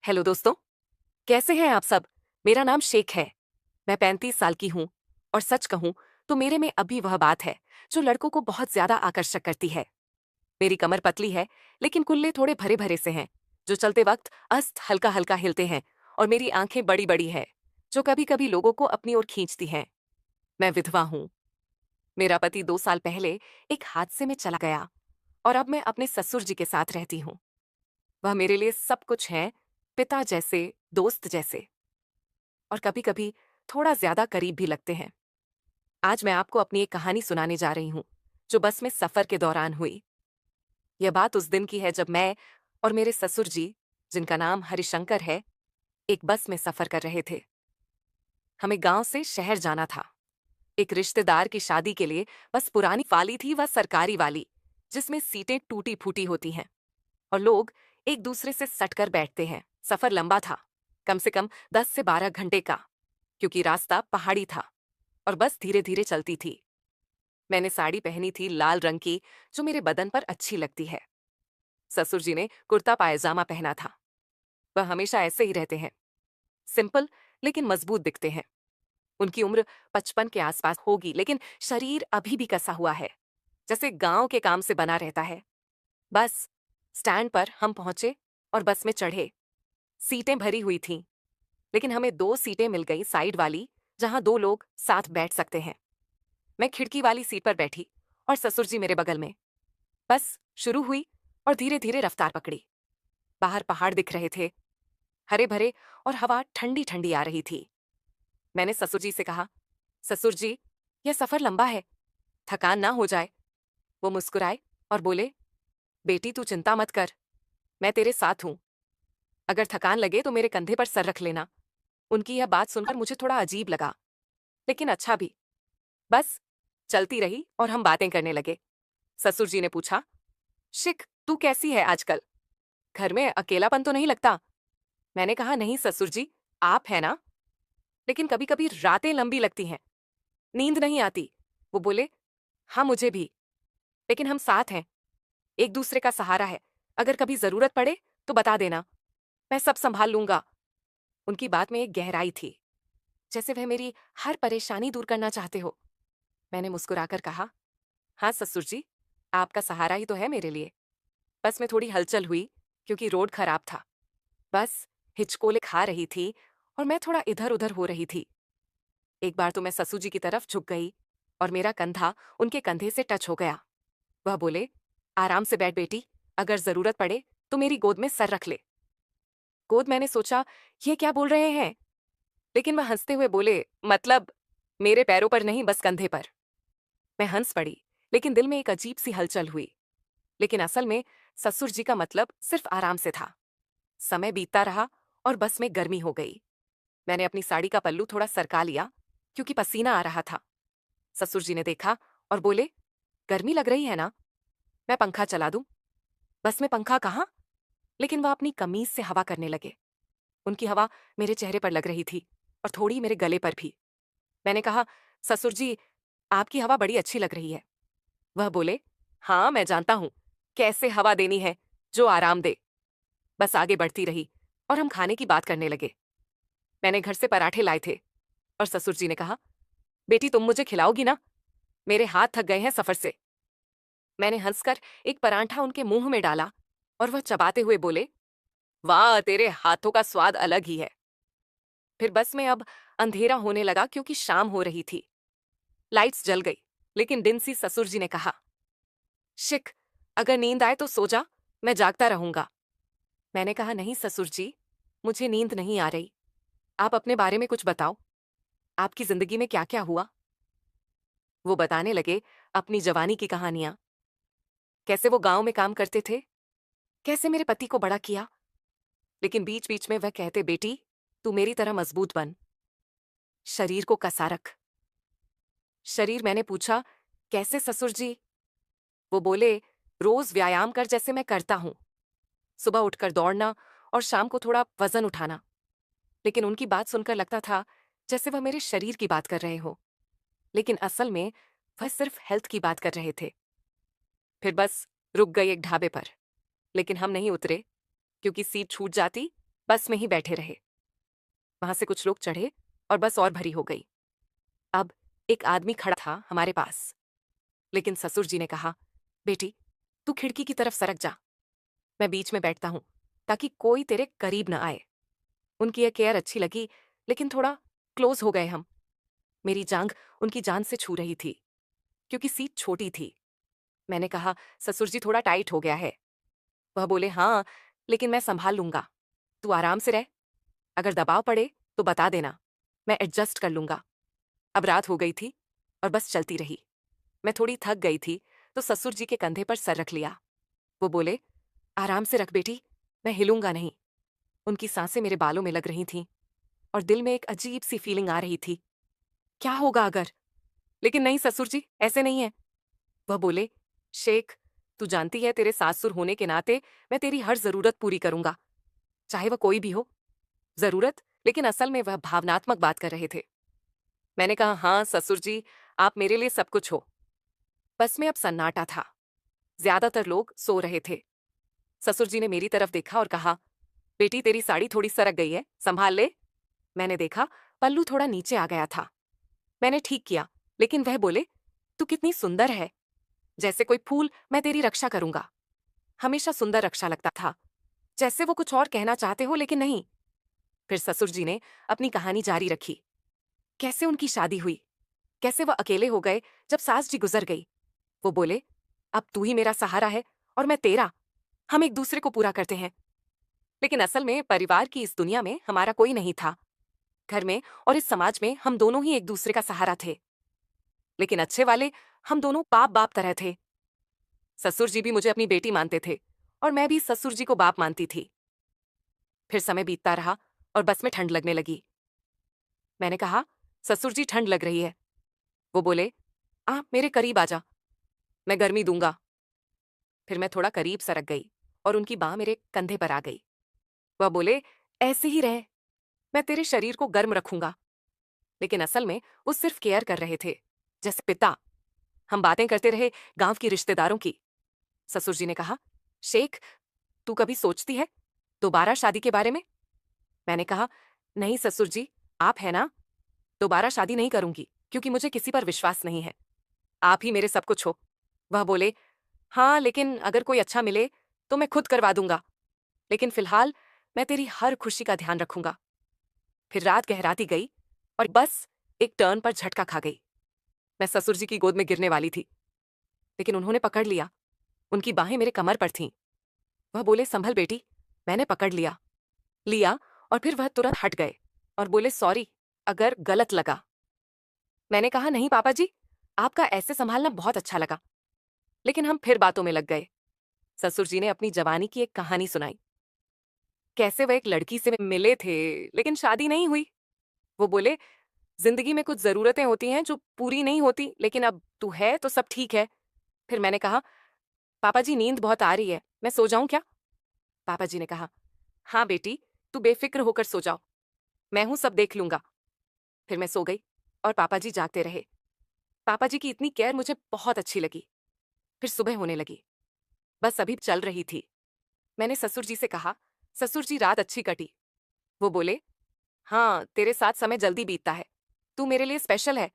Hello दोस्तों, कैसे हैं आप सब। मेरा नाम शेख है। मैं 35 साल की हूँ और सच कहूँ तो मेरे में अभी वह बात है जो लड़कों को बहुत ज्यादा आकर्षक करती है। मेरी कमर पतली है लेकिन कुल्ले थोड़े भरे भरे से हैं जो चलते वक्त अस्त हल्का हल्का हिलते हैं। और मेरी आंखें बड़ी बड़ी हैं जो कभी कभी लोगों को अपनी ओर खींचती हैं। मैं विधवा हूँ। मेरा पति 2 साल पहले एक हादसे में चला गया और अब मैं अपने ससुर जी के साथ रहती हूँ। वह मेरे लिए सब कुछ है, पिता जैसे, दोस्त जैसे, और कभी कभी थोड़ा ज्यादा करीब भी लगते हैं। आज मैं आपको अपनी एक कहानी सुनाने जा रही हूँ जो बस में सफर के दौरान हुई। यह बात उस दिन की है जब मैं और मेरे ससुर जी, जिनका नाम हरिशंकर है, एक बस में सफर कर रहे थे। हमें गांव से शहर जाना था। एक रिश्तेदार की शादी के लिए बस पुरानी वाली थी, वह सरकारी वाली, जिसमें सीटें टूटी फूटी होती हैं और लोग एक दूसरे से सटकर बैठते हैं। सफर लंबा था, कम से कम 10 से 12 घंटे का, क्योंकि रास्ता पहाड़ी था और बस धीरे धीरे चलती थी। मैंने साड़ी पहनी थी लाल रंग की, जो मेरे बदन पर अच्छी लगती है। ससुर जी ने कुर्ता पायजामा पहना था। वह हमेशा ऐसे ही रहते हैं, सिंपल लेकिन मजबूत दिखते हैं। उनकी उम्र 55 के आसपास होगी, लेकिन शरीर अभी भी कसा हुआ है, जैसे गांव के काम से बना रहता है। बस स्टैंड पर हम पहुंचे और बस में चढ़े। सीटें भरी हुई थीं, लेकिन हमें 2 सीटें मिल गई, साइड वाली, जहां 2 लोग साथ बैठ सकते हैं। मैं खिड़की वाली सीट पर बैठी और ससुर जी मेरे बगल में। बस शुरू हुई और धीरे धीरे रफ्तार पकड़ी। बाहर पहाड़ दिख रहे थे, हरे भरे, और हवा ठंडी ठंडी आ रही थी। मैंने ससुर जी से कहा, ससुर जी, यह सफर लंबा है, थकान ना हो जाए। वो मुस्कुराए और बोले, बेटी तू चिंता मत कर, मैं तेरे साथ हूं। अगर थकान लगे तो मेरे कंधे पर सर रख लेना। उनकी यह बात सुनकर मुझे थोड़ा अजीब लगा, लेकिन अच्छा भी। बस चलती रही और हम बातें करने लगे। ससुर जी ने पूछा, शिख, तू कैसी है आजकल? घर में अकेलापन तो नहीं लगता? मैंने कहा, नहीं ससुर जी, आप है ना। लेकिन कभी कभी रातें लंबी लगती हैं, नींद नहीं आती। वो बोले, हाँ मुझे भी, लेकिन हम साथ हैं, एक दूसरे का सहारा है। अगर कभी जरूरत पड़े तो बता देना, मैं सब संभाल लूंगा। उनकी बात में एक गहराई थी, जैसे वह मेरी हर परेशानी दूर करना चाहते हो। मैंने मुस्कुराकर कहा, हाँ ससुर जी, आपका सहारा ही तो है मेरे लिए। बस में थोड़ी हलचल हुई क्योंकि रोड खराब था। बस हिचकोले खा रही थी और मैं थोड़ा इधर उधर हो रही थी। एक बार तो मैं ससुर जी की तरफ झुक गई और मेरा कंधा उनके कंधे से टच हो गया। वह बोले, आराम से बैठ बेटी, अगर जरूरत पड़े तो मेरी गोद में सर रख ले। गोद, मैंने सोचा ये क्या बोल रहे हैं, लेकिन वह हंसते हुए बोले, मतलब मेरे पैरों पर नहीं, बस कंधे पर। मैं हंस पड़ी, लेकिन दिल में एक अजीब सी हलचल हुई। लेकिन असल में ससुर जी का मतलब सिर्फ आराम से था। समय बीतता रहा और बस में गर्मी हो गई। मैंने अपनी साड़ी का पल्लू थोड़ा सरका लिया क्योंकि पसीना आ रहा था। ससुर जी ने देखा और बोले, गर्मी लग रही है ना, मैं पंखा चला दूं? बस में पंखा कहाँ? लेकिन वह अपनी कमीज से हवा करने लगे। उनकी हवा मेरे चेहरे पर लग रही थी और थोड़ी मेरे गले पर भी। मैंने कहा, ससुर जी, आपकी हवा बड़ी अच्छी लग रही है। वह बोले, हाँ मैं जानता हूं कैसे हवा देनी है जो आराम दे। बस आगे बढ़ती रही और हम खाने की बात करने लगे। मैंने घर से पराठे लाए थे और ससुर जी ने कहा, बेटी तुम मुझे खिलाओगी ना, मेरे हाथ थक गए हैं सफर से। मैंने हंसकर एक पराठा उनके मुंह में डाला और वह चबाते हुए बोले, वाह, तेरे हाथों का स्वाद अलग ही है। फिर बस में अब अंधेरा होने लगा क्योंकि शाम हो रही थी। लाइट्स जल गई, लेकिन दिन सी ससुर जी ने कहा, शिक, अगर नींद आए तो सो जा, मैं जागता रहूंगा। मैंने कहा, नहीं ससुर जी, मुझे नींद नहीं आ रही। आप अपने बारे में कुछ बताओ, आपकी जिंदगी में क्या क्या हुआ। वो बताने लगे अपनी जवानी की कहानियां, कैसे वो गांव में काम करते थे, कैसे मेरे पति को बड़ा किया। लेकिन बीच बीच में वह कहते, बेटी तू मेरी तरह मजबूत बन, शरीर को कसा रख। शरीर, मैंने पूछा, कैसे ससुर जी? वो बोले, रोज व्यायाम कर जैसे मैं करता हूं, सुबह उठकर दौड़ना और शाम को थोड़ा वजन उठाना। लेकिन उनकी बात सुनकर लगता था जैसे वह मेरे शरीर की बात कर रहे हो, लेकिन असल में वह सिर्फ हेल्थ की बात कर रहे थे। फिर बस रुक गई एक ढाबे पर, लेकिन हम नहीं उतरे क्योंकि सीट छूट जाती बस में ही बैठे रहे। वहां से कुछ लोग चढ़े और बस और भरी हो गई। अब एक आदमी खड़ा था हमारे पास, लेकिन ससुर जी ने कहा, बेटी तू खिड़की की तरफ सरक जा, मैं बीच में बैठता हूं ताकि कोई तेरे करीब न आए। उनकी यह केयर अच्छी लगी, लेकिन थोड़ा क्लोज हो गए हम। मेरी जांघ उनकी जान से छू रही थी क्योंकि सीट छोटी थी। मैंने कहा, ससुर जी थोड़ा टाइट हो गया है। वह बोले, हाँ लेकिन मैं संभाल लूंगा, तू आराम से रह, अगर दबाव पड़े तो बता देना, मैं एडजस्ट कर लूंगा। अब रात हो गई थी और बस चलती रही। मैं थोड़ी थक गई थी तो ससुर जी के कंधे पर सर रख लिया। वो बोले, आराम से रख बेटी, मैं हिलूंगा नहीं। उनकी सांसें मेरे बालों में लग रही थीं और दिल में एक अजीब सी फीलिंग आ रही थी, क्या होगा अगर। लेकिन नहीं ससुर जी, ऐसे नहीं है। वह बोले, शेख तू जानती है तेरे सासुर होने के नाते मैं तेरी हर जरूरत पूरी करूंगा, चाहे वह कोई भी हो। जरूरत, लेकिन असल में वह भावनात्मक बात कर रहे थे। मैंने कहा, हाँ ससुर जी, आप मेरे लिए सब कुछ हो। बस में अब सन्नाटा था, ज्यादातर लोग सो रहे थे। ससुर जी ने मेरी तरफ देखा और कहा, बेटी तेरी साड़ी थोड़ी सरक गई है, संभाल ले। मैंने देखा पल्लू थोड़ा नीचे आ गया था। मैंने ठीक किया, लेकिन वह बोले, तू कितनी सुंदर है, जैसे कोई फूल, मैं तेरी रक्षा करूंगा। हमेशा सुंदर रक्षा लगता था, जैसे वो कुछ और कहना चाहते हो लेकिन नहीं। फिर ससुर जी ने अपनी कहानी जारी रखी, कैसे उनकी शादी हुई, कैसे वह अकेले हो गए जब सास जी गुजर गई। वो बोले, अब तू ही मेरा सहारा है और मैं तेरा, हम एक दूसरे को पूरा करते हैं। लेकिन असल में परिवार की इस दुनिया में हमारा कोई नहीं था। घर में और इस समाज में हम दोनों ही एक दूसरे का सहारा थे, लेकिन अच्छे वाले हम दोनों बाप बाप तरह थे। ससुर जी भी मुझे अपनी बेटी मानते थे और मैं भी ससुर जी को बाप मानती थी। फिर समय बीतता रहा और बस में ठंड लगने लगी। मैंने कहा, ससुर जी ठंड लग रही है। वो बोले, आ मेरे करीब आजा, मैं गर्मी दूंगा। फिर मैं थोड़ा करीब सरक गई और उनकी बाह मेरे कंधे पर आ गई। वह बोले, ऐसे ही रहे, मैं तेरे शरीर को गर्म रखूंगा। लेकिन असल में वो सिर्फ केयर कर रहे थे, जैसे पिता। हम बातें करते रहे गांव की रिश्तेदारों की। ससुर जी ने कहा, शेख तू कभी सोचती है दोबारा शादी के बारे में? मैंने कहा, नहीं ससुर जी, आप है ना, दोबारा शादी नहीं करूंगी क्योंकि मुझे किसी पर विश्वास नहीं है, आप ही मेरे सब कुछ हो। वह बोले, हाँ लेकिन अगर कोई अच्छा मिले तो मैं खुद करवा दूंगा, लेकिन फिलहाल मैं तेरी हर खुशी का ध्यान रखूंगा। फिर रात गहराती गई और बस एक टर्न पर झटका खा गई। मैं ससुर जी की गोद में गिरने वाली थी, लेकिन उन्होंने पकड़ लिया। उनकी बाहें मेरे कमर पर थीं। वह बोले, संभल बेटी। मैंने पकड़ लिया लिया और फिर वह तुरंत हट गए और बोले, सॉरी अगर गलत लगा। मैंने कहा, नहीं पापा जी, आपका ऐसे संभालना बहुत अच्छा लगा। लेकिन हम फिर बातों में लग गए। ससुर जी ने अपनी जवानी की एक कहानी सुनाई, कैसे वह एक लड़की से मिले थे लेकिन शादी नहीं हुई। वो बोले, जिंदगी में कुछ जरूरतें होती हैं जो पूरी नहीं होती, लेकिन अब तू है तो सब ठीक है। फिर मैंने कहा, पापा जी नींद बहुत आ रही है, मैं सो जाऊं क्या? पापा जी ने कहा, हाँ बेटी, तू बेफिक्र होकर सो जाओ, मैं हूं, सब देख लूंगा। फिर मैं सो गई और पापा जी जागते रहे। पापा जी की इतनी केयर मुझे बहुत अच्छी लगी। फिर सुबह होने लगी, बस अभी चल रही थी। मैंने ससुर जी से कहा, ससुर जी रात अच्छी कटी। वो बोले, हाँ तेरे साथ समय जल्दी बीतता है, तू मेरे लिए स्पेशल है।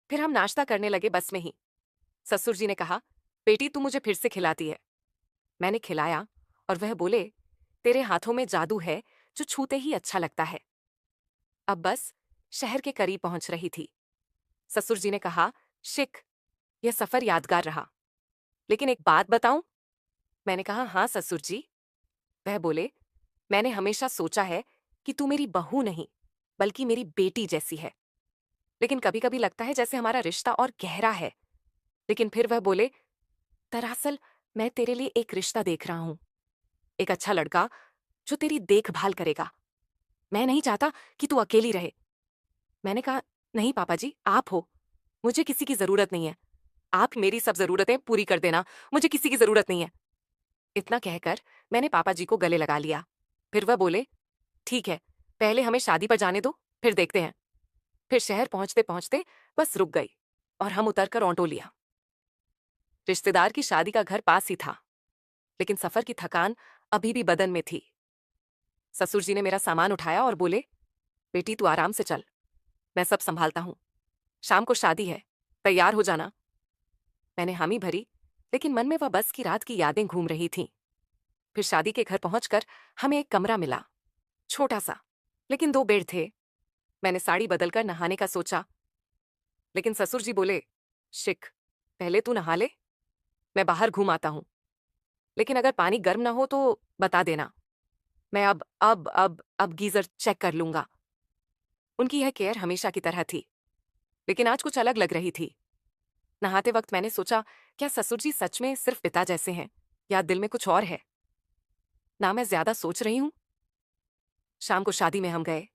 फिर हम नाश्ता करने लगे बस में ही। ससुर जी ने कहा, बेटी तू मुझे फिर से खिलाती है। मैंने खिलाया और वह बोले, तेरे हाथों में जादू है जो छूते ही अच्छा लगता है। अब बस शहर के करीब पहुंच रही थी। ससुर जी ने कहा, शिक, यह सफर यादगार रहा, लेकिन एक बात बताऊं? मैंने कहा, हाँ ससुर जी। वह बोले, मैंने हमेशा सोचा है कि तू मेरी बहू नहीं बल्कि मेरी बेटी जैसी है, लेकिन कभी कभी लगता है जैसे हमारा रिश्ता और गहरा है। लेकिन फिर वह बोले, दरअसल मैं तेरे लिए एक रिश्ता देख रहा हूं, एक अच्छा लड़का जो तेरी देखभाल करेगा। मैं नहीं चाहता कि तू अकेली रहे। मैंने कहा, नहीं पापा जी, आप हो, मुझे किसी की जरूरत नहीं है, आप मेरी सब जरूरतें पूरी कर देना, मुझे किसी की जरूरत नहीं है। इतना कहकर मैंने पापा जी को गले लगा लिया। फिर वह बोले, ठीक है, पहले हमें शादी पर जाने दो, फिर देखते हैं। फिर शहर पहुंचते पहुंचते बस रुक गई और हम उतरकर ऑटो लिया। रिश्तेदार की शादी का घर पास ही था, लेकिन सफर की थकान अभी भी बदन में थी। ससुर जी ने मेरा सामान उठाया और बोले, बेटी तू आराम से चल, मैं सब संभालता हूँ। शाम को शादी है, तैयार हो जाना। मैंने हामी भरी, लेकिन मन में वह बस की रात की यादें घूम रही थीं। फिर शादी के घर पहुंचकर हमें एक कमरा मिला, छोटा सा, लेकिन 2 बेड थे। मैंने साड़ी बदलकर नहाने का सोचा, लेकिन ससुर जी बोले, शिख, पहले तू नहा ले, मैं बाहर घूम आता हूँ। लेकिन अगर पानी गर्म ना हो तो बता देना, मैं अब गीजर चेक कर लूंगा। उनकी यह केयर हमेशा की तरह थी, लेकिन आज कुछ अलग लग रही थी। नहाते वक्त मैंने सोचा, क्या ससुर जी सच में सिर्फ पिता जैसे हैं या दिल में कुछ और है? ना मैं ज्यादा सोच रही हूं। शाम को शादी में हम गए।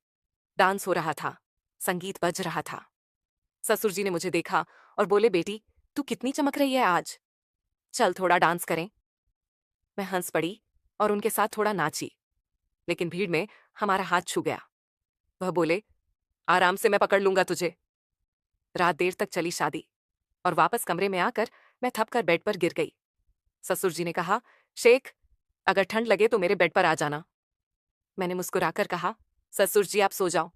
डांस हो रहा था, संगीत बज रहा था। ससुर जी ने मुझे देखा और बोले, बेटी तू कितनी चमक रही है आज, चल थोड़ा डांस करें। मैं हंस पड़ी और उनके साथ थोड़ा नाची, लेकिन भीड़ में हमारा हाथ छू गया। वह बोले, आराम से, मैं पकड़ लूंगा तुझे। रात देर तक चली शादी, और वापस कमरे में आकर मैं थप कर बेड पर गिर गई। ससुर जी ने कहा, शेख, अगर ठंड लगे तो मेरे बेड पर आ जाना। मैंने मुस्कुराकर कहा, ससुर जी आप सो जाओ,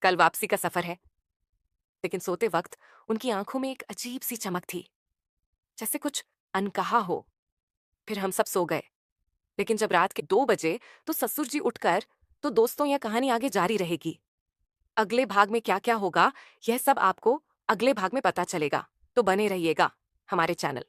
कल वापसी का सफर है। लेकिन सोते वक्त उनकी आंखों में एक अजीब सी चमक थी, जैसे कुछ अनकहा हो। फिर हम सब सो गए। लेकिन जब रात के 2 बजे तो ससुर जी उठकर, तो दोस्तों यह कहानी आगे जारी रहेगी। अगले भाग में क्या क्या होगा, यह सब आपको अगले भाग में पता चलेगा। तो बने रहिएगा हमारे चैनल।